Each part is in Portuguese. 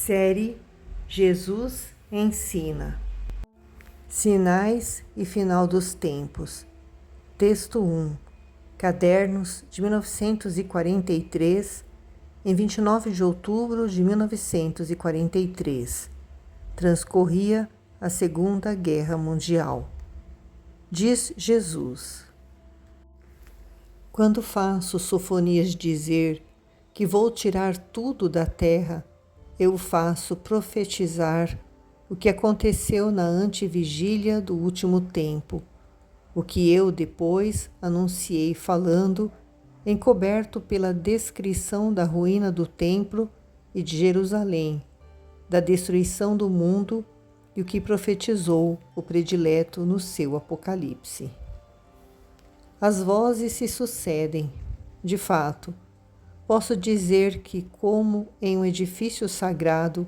Série Jesus Ensina. Sinais e Final dos Tempos. Texto 1. Cadernos de 1943, em 29 de outubro de 1943. Transcorria a Segunda Guerra Mundial. Diz Jesus: quando faço Sofonias dizer que vou tirar tudo da terra, eu faço profetizar o que aconteceu na antevigília do último tempo, o que eu depois anunciei falando, encoberto pela descrição da ruína do templo e de Jerusalém, da destruição do mundo e o que profetizou o predileto no seu Apocalipse. As vozes se sucedem. De fato, posso dizer que, como em um edifício sagrado,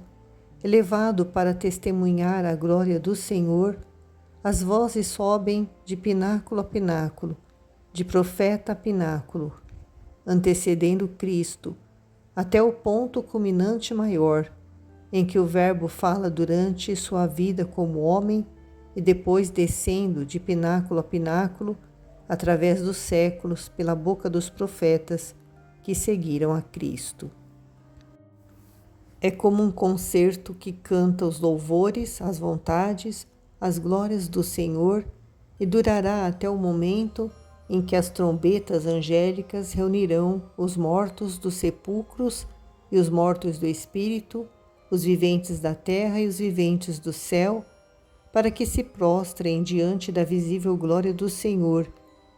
elevado para testemunhar a glória do Senhor, as vozes sobem de pináculo a pináculo, de profeta a pináculo, antecedendo Cristo, até o ponto culminante maior, em que o Verbo fala durante sua vida como homem e depois descendo de pináculo a pináculo, através dos séculos, pela boca dos profetas que seguiram a Cristo. É como um concerto que canta os louvores, as vontades, as glórias do Senhor e durará até o momento em que as trombetas angélicas reunirão os mortos dos sepulcros e os mortos do Espírito, os viventes da terra e os viventes do céu, para que se prostrem diante da visível glória do Senhor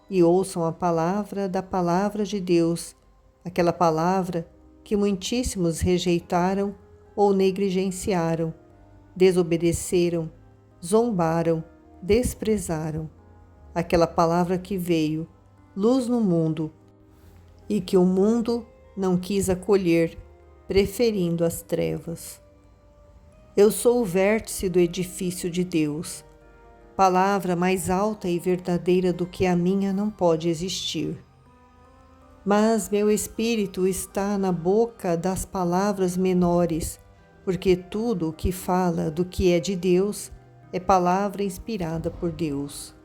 e ouçam a palavra da palavra de Deus, aquela palavra que muitíssimos rejeitaram ou negligenciaram, desobedeceram, zombaram, desprezaram. Aquela palavra que veio, luz no mundo, e que o mundo não quis acolher, preferindo as trevas. Eu sou o vértice do edifício de Deus. Palavra mais alta e verdadeira do que a minha não pode existir. Mas meu espírito está na boca das palavras menores, porque tudo o que fala do que é de Deus é palavra inspirada por Deus.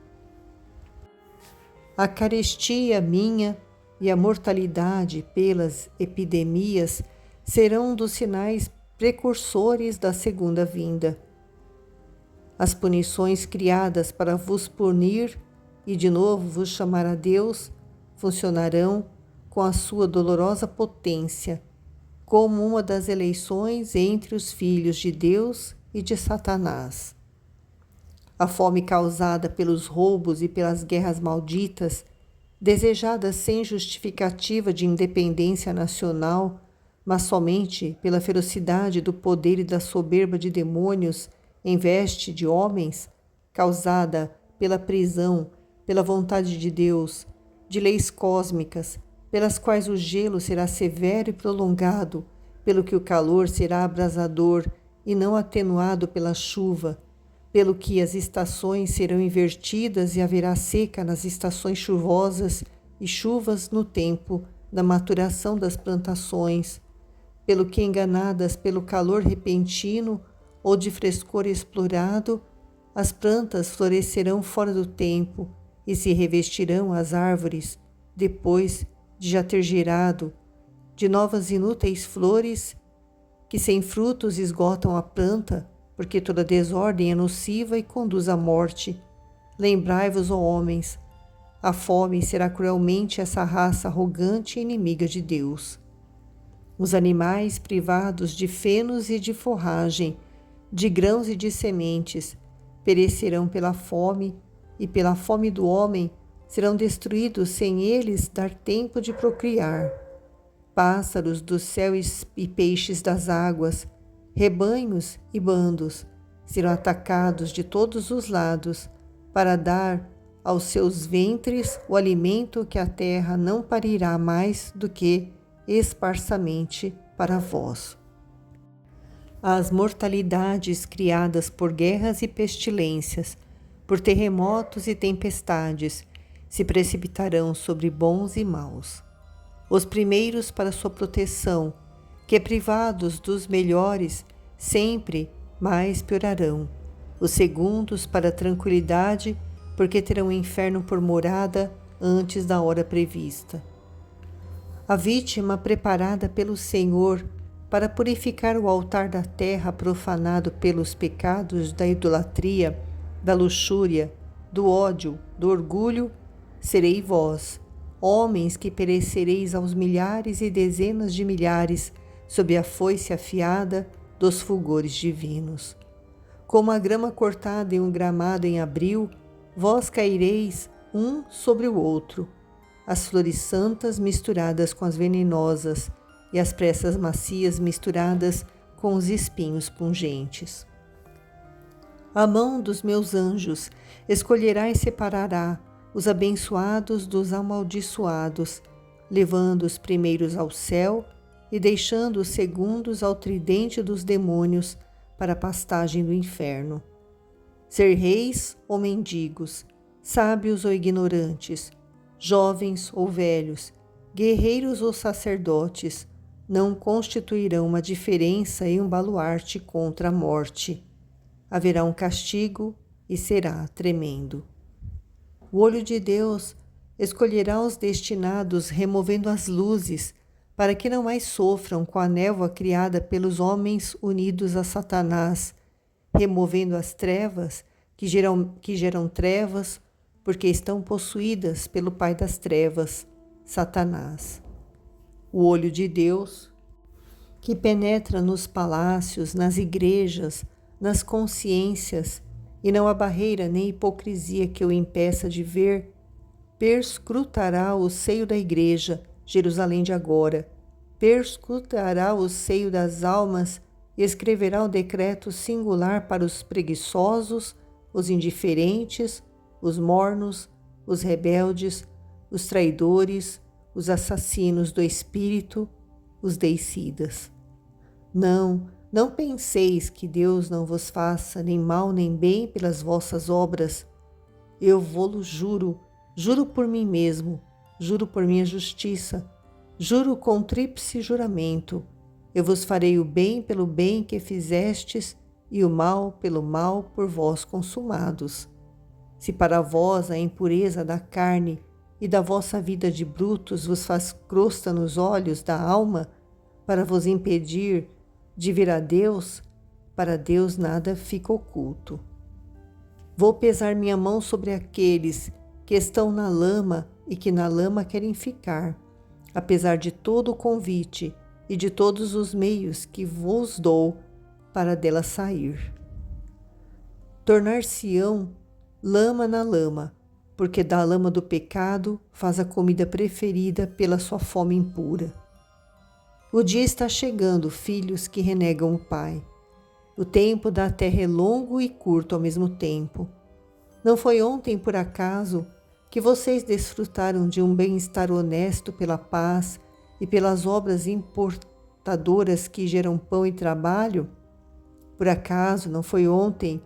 A carestia minha e a mortalidade pelas epidemias serão um dos sinais precursores da segunda vinda. As punições criadas para vos punir e de novo vos chamar a Deus funcionarão com a sua dolorosa potência, como uma das eleições entre os filhos de Deus e de Satanás. A fome causada pelos roubos e pelas guerras malditas, desejadas sem justificativa de independência nacional, mas somente pela ferocidade do poder e da soberba de demônios em veste de homens, causada pela prisão, pela vontade de Deus, de leis cósmicas, pelas quais o gelo será severo e prolongado, pelo que o calor será abrasador e não atenuado pela chuva, pelo que as estações serão invertidas e haverá seca nas estações chuvosas e chuvas no tempo da maturação das plantações, pelo que enganadas pelo calor repentino ou de frescor explorado, as plantas florescerão fora do tempo e se revestirão as árvores, depois de já ter gerado, de novas inúteis flores, que sem frutos esgotam a planta, porque toda desordem é nociva e conduz à morte. Lembrai-vos, ó homens, a fome será cruelmente essa raça arrogante e inimiga de Deus. Os animais privados de fenos e de forragem, de grãos e de sementes, perecerão pela fome, e pela fome do homem serão destruídos sem eles dar tempo de procriar. Pássaros do céu e peixes das águas, rebanhos e bandos, serão atacados de todos os lados, para dar aos seus ventres o alimento que a terra não parirá mais do que esparsamente para vós. As mortalidades criadas por guerras e pestilências, por terremotos e tempestades, se precipitarão sobre bons e maus. Os primeiros para sua proteção, que privados dos melhores sempre mais piorarão. Os segundos para a tranquilidade, porque terão o inferno por morada antes da hora prevista. A vítima preparada pelo Senhor para purificar o altar da terra profanado pelos pecados da idolatria, da luxúria, do ódio, do orgulho, serei vós, homens que perecereis aos milhares e dezenas de milhares sob a foice afiada dos fulgores divinos. Como a grama cortada em um gramado em abril, vós caireis um sobre o outro, as flores santas misturadas com as venenosas e as pressas macias misturadas com os espinhos pungentes. A mão dos meus anjos escolherá e separará os abençoados dos amaldiçoados, levando os primeiros ao céu e deixando os segundos ao tridente dos demônios para a pastagem do inferno. Ser reis ou mendigos, sábios ou ignorantes, jovens ou velhos, guerreiros ou sacerdotes, não constituirão uma diferença em um baluarte contra a morte. Haverá um castigo e será tremendo. O olho de Deus escolherá os destinados, removendo as luzes, para que não mais sofram com a névoa criada pelos homens unidos a Satanás, removendo as trevas que geram trevas, porque estão possuídas pelo pai das trevas, Satanás. O olho de Deus, que penetra nos palácios, nas igrejas, nas consciências, e não há barreira nem hipocrisia que o impeça de ver, perscrutará o seio da igreja, Jerusalém de agora, perscrutará o seio das almas e escreverá o decreto singular para os preguiçosos, os indiferentes, os mornos, os rebeldes, os traidores, os assassinos do espírito, os deicidas. Não penseis que Deus não vos faça nem mal nem bem pelas vossas obras. Eu vô-lo juro por mim mesmo, juro por minha justiça, juro com tríplice juramento. Eu vos farei o bem pelo bem que fizestes e o mal pelo mal por vós consumados. Se para vós a impureza da carne e da vossa vida de brutos vos faz crosta nos olhos da alma, para vos impedir de ver a Deus, para Deus nada fica oculto. Vou pesar minha mão sobre aqueles que estão na lama e que na lama querem ficar, apesar de todo o convite e de todos os meios que vos dou para dela sair. Tornar-se-ão lama na lama, porque da lama do pecado faz a comida preferida pela sua fome impura. O dia está chegando, filhos que renegam o Pai. O tempo da terra é longo e curto ao mesmo tempo. Não foi ontem, por acaso, que vocês desfrutaram de um bem-estar honesto pela paz e pelas obras importadoras que geram pão e trabalho? Por acaso não foi ontem,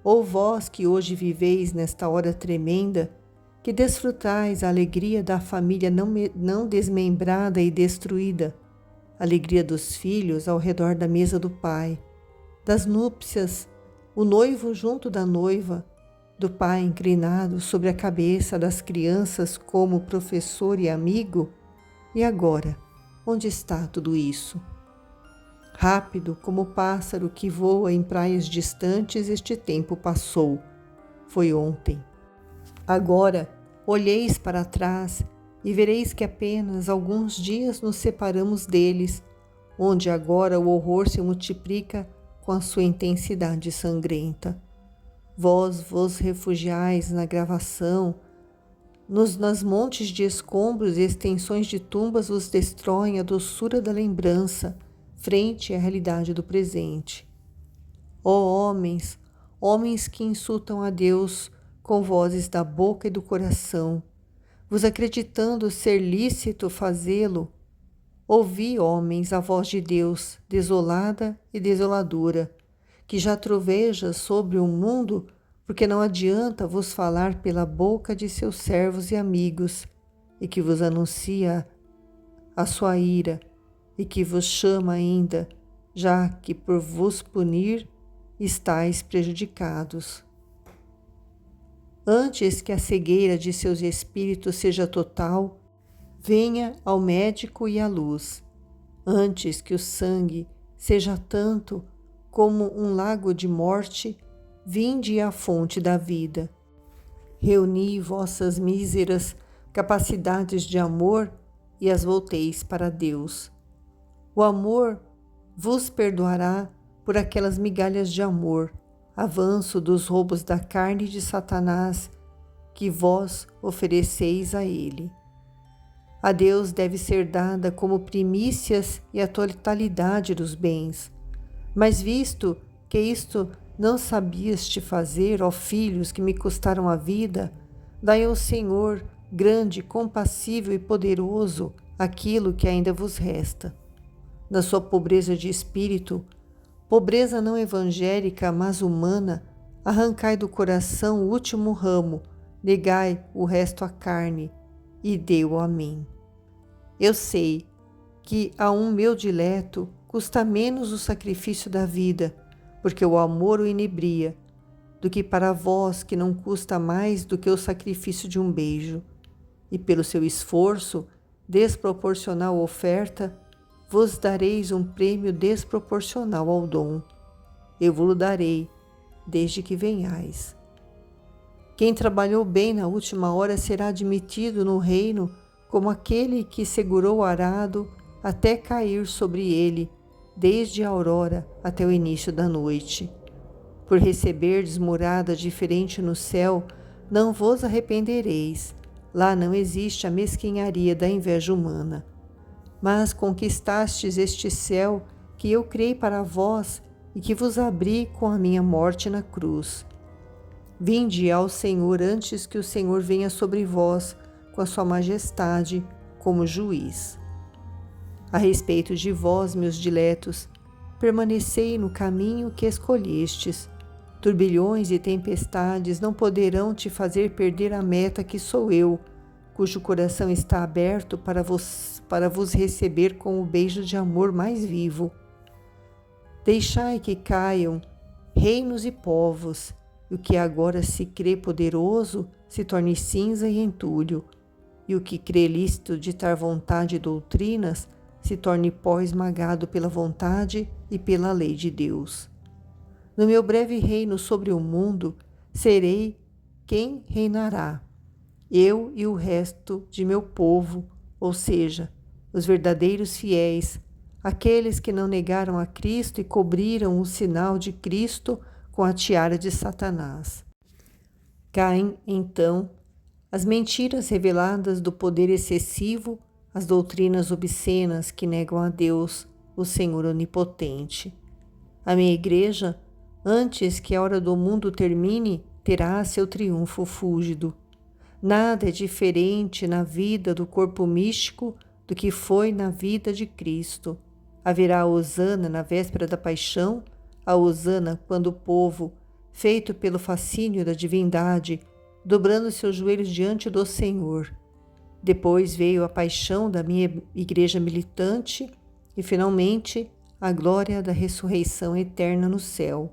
ou vós que hoje viveis nesta hora tremenda, que desfrutais a alegria da família não desmembrada e destruída, a alegria dos filhos ao redor da mesa do Pai, das núpcias, o noivo junto da noiva, do pai inclinado sobre a cabeça das crianças como professor e amigo? E agora, onde está tudo isso? Rápido como o pássaro que voa em praias distantes, este tempo passou. Foi ontem. Agora, olheis para trás e vereis que apenas alguns dias nos separamos deles, onde agora o horror se multiplica com a sua intensidade sangrenta. Vós vos refugiais na gravação, nas montes de escombros e extensões de tumbas vos destroem a doçura da lembrança, frente à realidade do presente. Ó homens que insultam a Deus com vozes da boca e do coração, vos acreditando ser lícito fazê-lo, ouvi, homens, a voz de Deus, desolada e desoladora, que já troveja sobre o mundo, porque não adianta vos falar pela boca de seus servos e amigos, e que vos anuncia a sua ira, e que vos chama ainda, já que por vos punir estáis prejudicados. Antes que a cegueira de seus espíritos seja total, venha ao médico e à luz. Antes que o sangue seja tanto como um lago de morte, vinde à fonte da vida. Reuni vossas míseras capacidades de amor e as volteis para Deus. O amor vos perdoará por aquelas migalhas de amor, avanço dos roubos da carne de Satanás que vós ofereceis a ele. A Deus deve ser dada como primícias e a totalidade dos bens. Mas visto que isto não sabias fazer, ó filhos que me custaram a vida, dai ao Senhor, grande, compassível e poderoso, aquilo que ainda vos resta. Na sua pobreza de espírito, pobreza não evangélica, mas humana, arrancai do coração o último ramo, negai o resto à carne, e deu a mim. Eu sei que a um meu dileto custa menos o sacrifício da vida, porque o amor o inebria, do que para vós que não custa mais do que o sacrifício de um beijo. E pelo seu esforço, desproporcional oferta, vos dareis um prêmio desproporcional ao dom. Eu vos darei, desde que venhais. Quem trabalhou bem na última hora será admitido no reino como aquele que segurou o arado até cair sobre ele, desde a aurora até o início da noite. Por receberdes morada diferente no céu, não vos arrependereis. Lá não existe a mesquinharia da inveja humana. Mas conquistastes este céu que eu criei para vós e que vos abri com a minha morte na cruz. Vinde ao Senhor antes que o Senhor venha sobre vós com a sua majestade como juiz. A respeito de vós, meus diletos, permanecei no caminho que escolhestes. Turbilhões e tempestades não poderão te fazer perder a meta que sou eu, cujo coração está aberto para vos receber com o beijo de amor mais vivo. Deixai que caiam reinos e povos, e o que agora se crê poderoso se torne cinza e entulho, e o que crê lícito ditar vontade e doutrinas se torne pó esmagado pela vontade e pela lei de Deus. No meu breve reino sobre o mundo, serei quem reinará, eu e o resto de meu povo, ou seja, os verdadeiros fiéis, aqueles que não negaram a Cristo e cobriram o sinal de Cristo com a tiara de Satanás. Caem, então, as mentiras reveladas do poder excessivo, as doutrinas obscenas que negam a Deus, o Senhor Onipotente. A minha igreja, antes que a hora do mundo termine, terá seu triunfo fúlgido. Nada é diferente na vida do corpo místico do que foi na vida de Cristo. Haverá a hosana na véspera da paixão, a hosana quando o povo, feito pelo fascínio da divindade, dobrando seus joelhos diante do Senhor. Depois veio a paixão da minha igreja militante e, finalmente, a glória da ressurreição eterna no céu.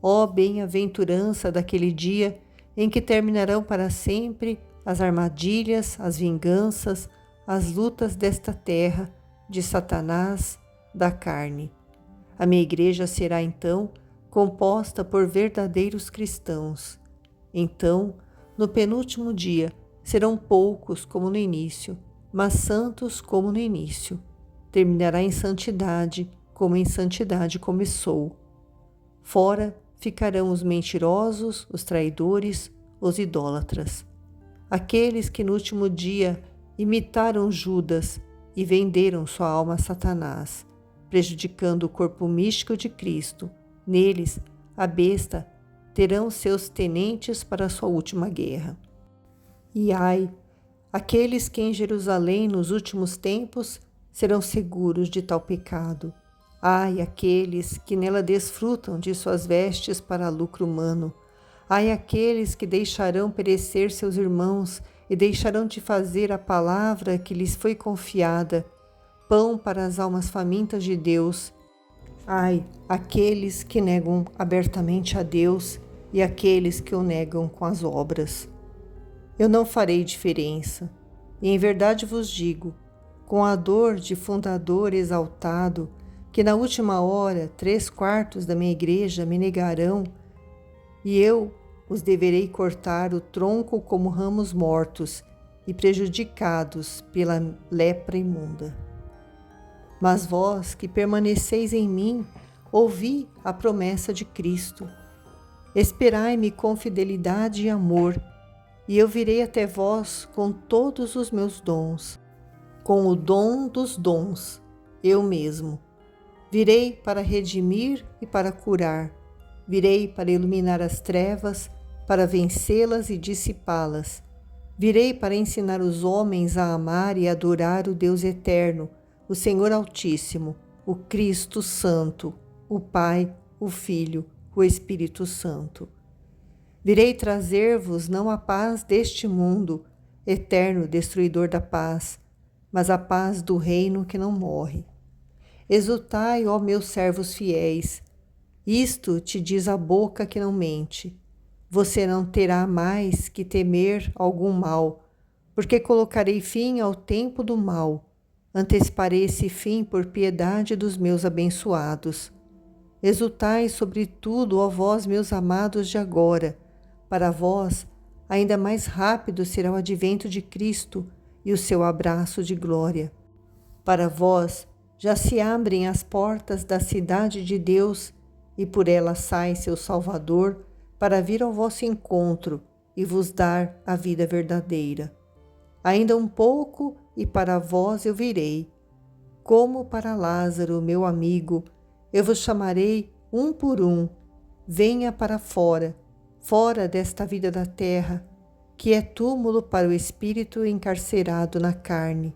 Ó bem-aventurança daquele dia em que terminarão para sempre as armadilhas, as vinganças, as lutas desta terra, de Satanás, da carne. A minha igreja será, então, composta por verdadeiros cristãos. Então, no penúltimo dia, serão poucos como no início, mas santos como no início. Terminará em santidade, como em santidade começou. Fora ficarão os mentirosos, os traidores, os idólatras. Aqueles que no último dia imitaram Judas e venderam sua alma a Satanás, prejudicando o corpo místico de Cristo. Neles, a besta terão seus tenentes para a sua última guerra. E ai, aqueles que em Jerusalém nos últimos tempos serão seguros de tal pecado. Ai, aqueles que nela desfrutam de suas vestes para lucro humano. Ai, aqueles que deixarão perecer seus irmãos e deixarão de fazer a palavra que lhes foi confiada, pão para as almas famintas de Deus. Ai, aqueles que negam abertamente a Deus e aqueles que o negam com as obras. Eu não farei diferença, e em verdade vos digo, com a dor de fundador exaltado, que na última hora 3/4 da minha igreja me negarão, e eu os deverei cortar o tronco como ramos mortos e prejudicados pela lepra imunda. Mas vós que permaneceis em mim, ouvi a promessa de Cristo. Esperai-me com fidelidade e amor, e eu virei até vós com todos os meus dons, com o dom dos dons, eu mesmo. Virei para redimir e para curar, virei para iluminar as trevas, para vencê-las e dissipá-las. Virei para ensinar os homens a amar e adorar o Deus eterno, o Senhor Altíssimo, o Cristo Santo, o Pai, o Filho, o Espírito Santo. Virei trazer-vos não a paz deste mundo, eterno destruidor da paz, mas a paz do reino que não morre. Exultai, ó meus servos fiéis, isto te diz a boca que não mente. Você não terá mais que temer algum mal, porque colocarei fim ao tempo do mal. Anteciparei esse fim por piedade dos meus abençoados. Exultai sobretudo, ó vós, meus amados de agora. Para vós, ainda mais rápido será o advento de Cristo e o seu abraço de glória. Para vós, já se abrem as portas da cidade de Deus, e por ela sai seu Salvador, para vir ao vosso encontro e vos dar a vida verdadeira. Ainda um pouco, e para vós eu virei. Como para Lázaro, meu amigo, eu vos chamarei um por um. Venha para fora, fora desta vida da terra, que é túmulo para o espírito encarcerado na carne.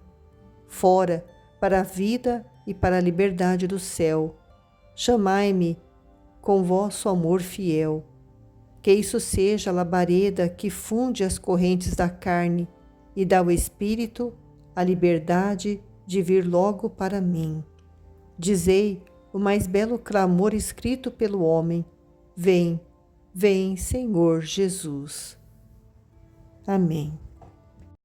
Fora, para a vida e para a liberdade do céu. Chamai-me com vosso amor fiel. Que isso seja a labareda que funde as correntes da carne e dá ao espírito a liberdade de vir logo para mim. Dizei o mais belo clamor escrito pelo homem: vem, vem, Senhor Jesus. Amém.